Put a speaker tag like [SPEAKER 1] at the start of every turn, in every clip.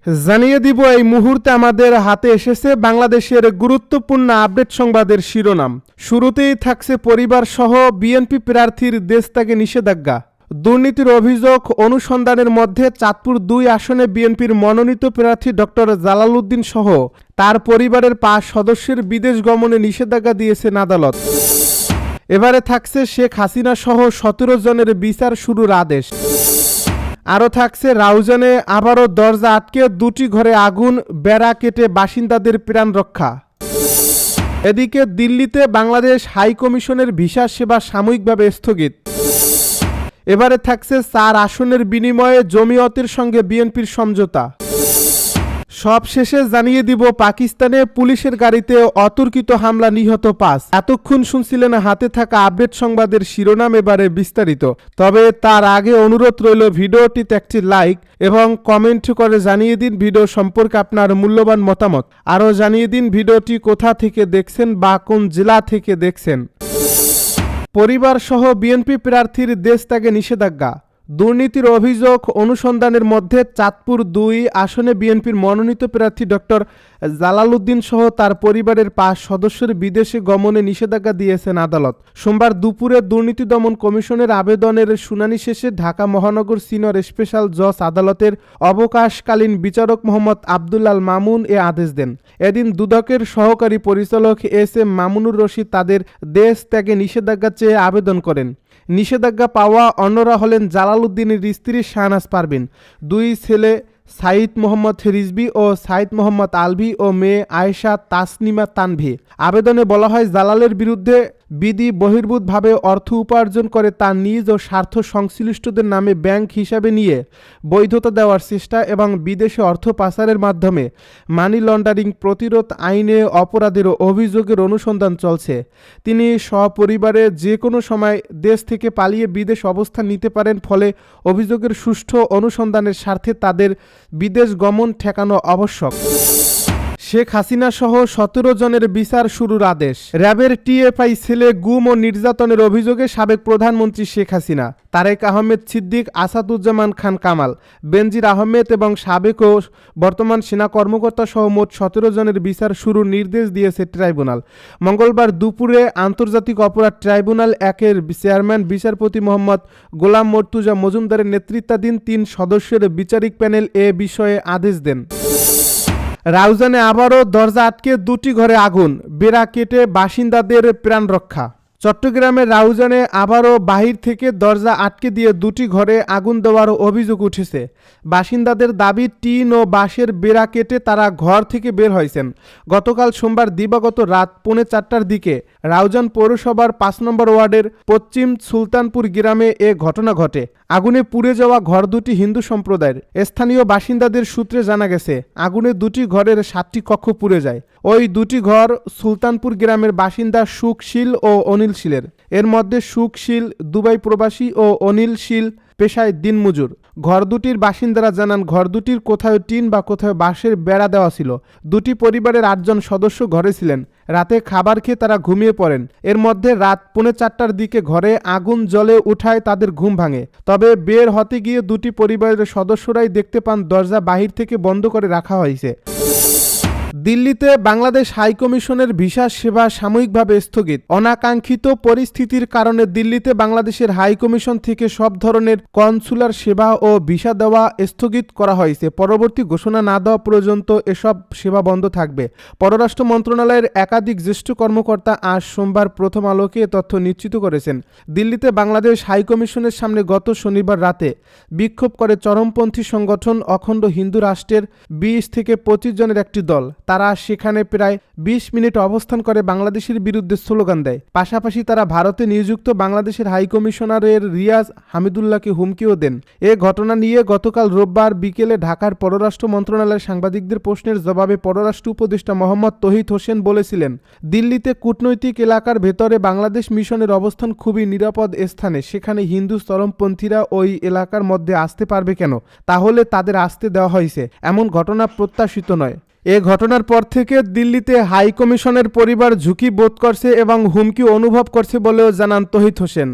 [SPEAKER 1] জানিয়ে দিব এই মুহূর্তে আমাদের হাতে এসেছে বাংলাদেশের গুরুত্বপূর্ণ আপডেট সংবাদের শিরোনাম। শুরুতেই থাকছে পরিবার সহ বিএনপি প্রার্থীর দেশত্যাগে নিষেধাজ্ঞা। দুর্নীতির অভিযোগ অনুসন্ধানের মধ্যে চাঁদপুর ২ আসনে বিএনপির মনোনীত প্রার্থী ডক্টর জালাল উদ্দিন সহ তার পরিবারের ৫ সদস্যের বিদেশ গমনে নিষেধাজ্ঞা দিয়েছেন আদালত। এবারে থাকছে শেখ হাসিনা সহ ১৭ জনের বিচার শুরুর আদেশ। আরও থাকছে রাউজানে আবারও দরজা আটকে ২টি ঘরে আগুন, বেড়া কেটে বাসিন্দাদের প্রাণ রক্ষা। এদিকে দিল্লিতে বাংলাদেশ হাই কমিশনের ভিসা সেবা সাময়িকভাবে স্থগিত। এবারে থাকছে ৪ আসনের বিনিময়ে জমিয়তের সঙ্গে বিএনপির সমঝোতা। সব শেষে জানিয়ে দিব পাকিস্তানে পুলিশের গাড়িতে অতর্কিত হামলা, নিহত ৫। এতক্ষণ শুনছিলেন হাতে থাকা আপডেট সংবাদের শিরোনাম, এবারে বিস্তারিত। তবে তার আগে অনুরোধ রইল ভিডিওটিতে একটি লাইক এবং কমেন্ট করে জানিয়ে দিন ভিডিও সম্পর্কে আপনার মূল্যবান মতামত। আরও জানিয়ে দিন ভিডিওটি কোথা থেকে দেখছেন বা কোন জেলা থেকে দেখছেন। পরিবার সহ বিএনপি প্রার্থীর দেশত্যাগে নিষেধাজ্ঞা। দুর্নীতির অভিযোগ অনুসন্ধানের মধ্যে চাঁদপুর ২ আসনে বিএনপির মনোনীত প্রার্থী ডক্টর জালাল উদ্দিন সহ তার পরিবারের ৫ সদস্যের বিদেশে গমনে নিষেধাজ্ঞা দিয়েছেন আদালত। সোমবার দুপুরে দুর্নীতি দমন কমিশনের আবেদনের শুনানি শেষে ঢাকা মহানগর সিনিয়র স্পেশাল জজ আদালতের অবকাশকালীন বিচারক মোহাম্মদ আব্দুল আল মামুন এ আদেশ দেন। এদিন দুদকের সহকারী পরিচালক এস এম মামুনুর রশিদ তাদের দেশ ত্যাগে নিষেধাজ্ঞা চেয়ে আবেদন করেন। নিষেধাজ্ঞা পাওয়া অন্যরা হলেন জালাল উদ্দিনের স্ত্রী শাহনাজ পারভিন, ২ ছেলে সাইদ মোহাম্মদ রিজভী ও সাইদ মোহাম্মদ আলভি ও মেয়ে আয়েশা তাসনিমা তানভি। আবেদনে বলা হয়, জালালের বিরুদ্ধে বিধি বহির্ভূতভাবে অর্থ উপার্জন করে তার নিজ ও স্বার্থ সংশ্লিষ্টদের নামে ব্যাংক হিসাবে নিয়ে বৈধতা দেওয়ার চেষ্টা এবং বিদেশে অর্থ পাচারের মাধ্যমে মানি লন্ডারিং প্রতিরোধ আইনে অপরাধের অভিযোগের অনুসন্ধান চলছে। তিনি সপরিবারে যে কোনো সময় দেশ থেকে পালিয়ে বিদেশ অবস্থান নিতে পারেন, ফলে অভিযোগের সুষ্ঠু অনুসন্ধানের স্বার্থে তাদের বিদেশ গমন ঠেকানো আবশ্যক। শেখ হাসিনা সহ ১৭ জনের বিচার শুরুর আদেশ। র্যাবের টিএফআই সেলে গুম ও নির্যাতনের অভিযোগে সাবেক প্রধানমন্ত্রী শেখ হাসিনা, তারেক আহমেদ সিদ্দিক, আসাদুজ্জামান খান কামাল, বেনজির আহমেদ এবং সাবেক ও বর্তমান সেনা কর্মকর্তা সহ মোট ১৭ জনের বিচার শুরুর নির্দেশ দিয়েছে ট্রাইব্যুনাল। মঙ্গলবার দুপুরে আন্তর্জাতিক অপরাধ ট্রাইব্যুনাল ১-এর চেয়ারম্যান বিচারপতি মোহাম্মদ গোলাম মর্তুজা মজুমদারের নেতৃত্বাধীন ৩ সদস্যের বিচারিক প্যানেল এ বিষয়ে আদেশ দেন। রাউজানে আবারও দরজা আটকে ২টি ঘরে আগুন, বেড়া কেটে বাসিন্দাদের প্রাণ রক্ষা। চট্টগ্রামের রাউজানে আবারও বাহির থেকে দরজা আটকে দিয়ে ২টি ঘরে আগুন দেওয়ার অভিযোগ উঠেছে। বাসিন্দাদের দাবি, টিন ও বাঁশের বেড়া কেটে তারা ঘর থেকে বের হয়েছেন। গতকাল সোমবার দিবাগত রাত ৪:৩০টার দিকে রাউজান পৌরসভার ৫ নম্বর ওয়ার্ডের পশ্চিম সুলতানপুর গ্রামে এ ঘটনা ঘটে। আগুনে পুড়ে যাওয়া ঘর দুটি হিন্দু সম্প্রদায়ের। স্থানীয় বাসিন্দাদের সূত্রে জানা গেছে, আগুনে ২টি ঘরের ৭টি কক্ষ পুড়ে যায়। ওই ২টি ঘর সুলতানপুর গ্রামের বাসিন্দা সুখ শীল ও অনিল শীলের। এর মধ্যে সুখ শীল দুবাই প্রবাসী ও অনিল শীল পেশায় দিনমজুর। ঘর দুটির বাসিন্দারা জানান, ঘর দুটির কোথাও টিন বা কোথাও বাঁশের বেড়া দেওয়া ছিল। ২টি পরিবারের ৮ জন সদস্য ঘরে ছিলেন। রাতে খাবার খেয়ে তারা ঘুমিয়ে পড়েন। এর মধ্যে রাত ৪:৩০টার দিকে ঘরে আগুন জ্বলে উঠায় তাদের ঘুম ভাঙে। তবে বের হতে গিয়ে ২টি পরিবারের সদস্যরাই দেখতে পান দরজা বাহির থেকে বন্ধ করে রাখা হয়েছে। দিল্লিতে বাংলাদেশ হাইকমিশনের ভিসা সেবা সাময়িকভাবে স্থগিত। অনাকাঙ্ক্ষিত পরিস্থিতির কারণে দিল্লিতে বাংলাদেশের হাইকমিশন থেকে সব ধরনের কনসুলার সেবা ও ভিসা দেওয়া স্থগিত করা হয়েছে। পরবর্তী ঘোষণা না দেওয়া পর্যন্ত এসব সেবা বন্ধ থাকবে। পররাষ্ট্র মন্ত্রণালয়ের একাধিক জ্যেষ্ঠ কর্মকর্তা আজ সোমবার প্রথম আলোকে এ তথ্য নিশ্চিত করেছেন। দিল্লিতে বাংলাদেশ হাইকমিশনের সামনে গত শনিবার রাতে বিক্ষোভ করে চরমপন্থী সংগঠন অখণ্ড হিন্দু রাষ্ট্রের ২০ থেকে ২৫ জনের একটি দল। তারা সেখানে প্রায় ২০ মিনিট অবস্থান করে বাংলাদেশের বিরুদ্ধে স্লোগান দেয়। পাশাপাশি তারা ভারতে নিযুক্ত বাংলাদেশের হাইকমিশনারের রিয়াজ হামিদুল্লাহকে হুমকিও দেন। এ ঘটনা নিয়ে গতকাল রোববার বিকেলে ঢাকার পররাষ্ট্র মন্ত্রণালয়ের সাংবাদিকদের প্রশ্নের জবাবে পররাষ্ট্র উপদেষ্টা মোহাম্মদ তৌহিদ হোসেন বলেছিলেন, দিল্লিতে কূটনৈতিক এলাকার ভেতরে বাংলাদেশ মিশনের অবস্থান খুবই নিরাপদ স্থানে। সেখানে হিন্দু চরমপন্থীরা ওই এলাকার মধ্যে আসতে পারবে কেন? তাহলে তাদের আসতে দেওয়া হয়েছে। এমন ঘটনা প্রত্যাশিত নয়। এ ঘটনার পর থেকে দিল্লিতে হাই কমিশনের পরিবার ঝুঁকি বোধ করছে এবং হুমকি অনুভব করছে বলেও জানান তৌহিদ হোসেন।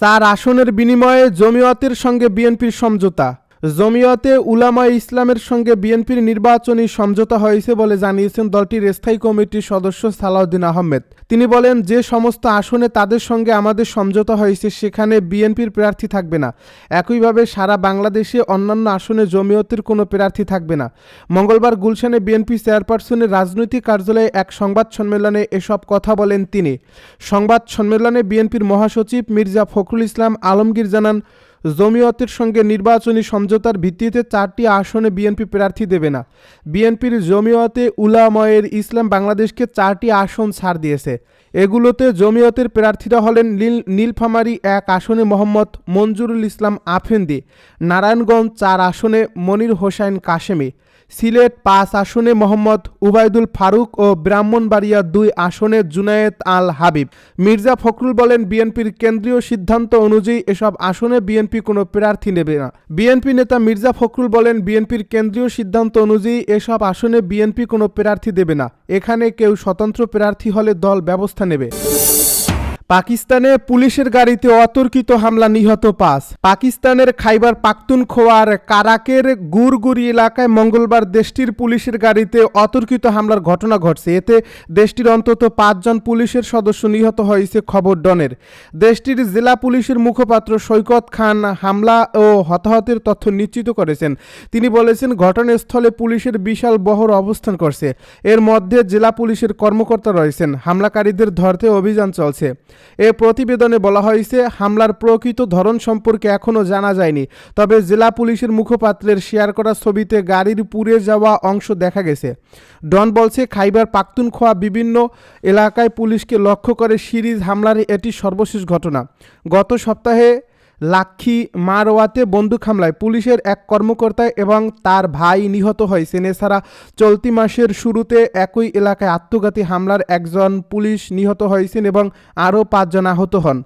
[SPEAKER 1] ৪ আসনের বিনিময়ে জমিয়তের সঙ্গে বিএনপির সমঝোতা। জমিয়তে উলামায়ে ইসলামের সঙ্গে বিএনপির নির্বাচনী সমঝোতা হয়েছে বলে জানিয়েছেন দলটির স্থায়ী কমিটির সদস্য সালাউদ্দিন আহমেদ। তিনি বলেন, যে সমস্ত আসনে তাদের সঙ্গে আমাদের সমঝোতা হয়েছে সেখানে বিএনপির প্রার্থী থাকবে না। একইভাবে সারা বাংলাদেশে অন্যান্য আসনে জমিয়তের কোনো প্রার্থী থাকবে না। মঙ্গলবার গুলশানে বিএনপি চেয়ারপারসনের রাজনৈতিক কার্যালয়ে এক সংবাদ সম্মেলনে এসব কথা বলেন তিনি। সংবাদ সম্মেলনে বিএনপির মহাসচিব মির্জা ফখরুল ইসলাম আলমগীর জানান, জমিয়তের সঙ্গে নির্বাচনী সমঝোতার ভিত্তিতে 4টি আসনে বিএনপি প্রার্থী দেবে না। বিএনপির জমিয়তে উলামায়ে ইসলাম বাংলাদেশকে 4টি আসন ছাড় দিয়েছে। এগুলোতে জমিয়তের প্রার্থীরা হলেন নীলফামারী 1 আসনে মোহাম্মদ মঞ্জুরুল ইসলাম আফেন্দি, নারায়ণগঞ্জ 4 আসনে মনির হোসাইন কাশেমি, সিলেট 5 আসনে মোহাম্মদ উবায়দুল ফারুক ও ব্রাহ্মণবাড়িয়া 2 আসনে জুনায়েদ আল হাবিব। মির্জা ফখরুল বলেন, বিএনপির কেন্দ্রীয় সিদ্ধান্ত অনুযায়ী এসব আসনে বিএনপি কোনো প্রার্থী নেবে না। বিএনপি নেতা মির্জা ফখরুল বলেন, বিএনপির কেন্দ্রীয় সিদ্ধান্ত অনুযায়ী এসব আসনে বিএনপি কোনো প্রার্থী দেবে না। এখানে কেউ স্বতন্ত্র প্রার্থী হলে দল ব্যবস্থা নেবে। পাকিস্তানে পুলিশের গাড়িতে অতর্কিত হামলা, নিহত 5। পাকিস্তানের খাইবার পাখতুনখোয়ার কারাকের গুরগুরি এলাকায় মঙ্গলবার দেশটির পুলিশের গাড়িতে অতর্কিত হামলার ঘটনা ঘটছে। এতে দেশটির অন্তত 5 জন পুলিশের সদস্য নিহত হয়েছে, খবর ডনের। দেশটির জেলা পুলিশের মুখপাত্র সৈকত খান হামলা ও হতাহতের তথ্য নিশ্চিত করেছেন। তিনি বলেছেন, ঘটনাস্থলে পুলিশের বিশাল বহর অবস্থান করছে। এর মধ্যে জেলা পুলিশের কর্মকর্তা রয়েছেন। হামলাকারীদের ধরতে অভিযান চলছে। এ প্রতিবেদনে বলা হয়েছে, হামলার প্রকৃত ধরন সম্পর্কে এখনও জানা যায়নি। তবে জেলা পুলিশের মুখপাত্রের শেয়ার করা ছবিতে গাড়ির পুড়ে যাওয়া অংশ দেখা গেছে। ডন বলছে, খাইবার পাখতুনখোয়া বিভিন্ন এলাকায় পুলিশকে লক্ষ্য করে সিরিজ হামলার এটি সর্বশেষ ঘটনা। গত সপ্তাহে লাক্ষী মারওয়াতে বন্দুক হামলায় পুলিশের এক কর্মকর্তা এবং তার ভাই নিহত হয়েছেন। এছাড়া চলতি মাসের শুরুতে একই এলাকায় আত্মঘাতী হামলার 1 জন পুলিশ নিহত হয়েছেন এবং আরও 5 জন আহত হন।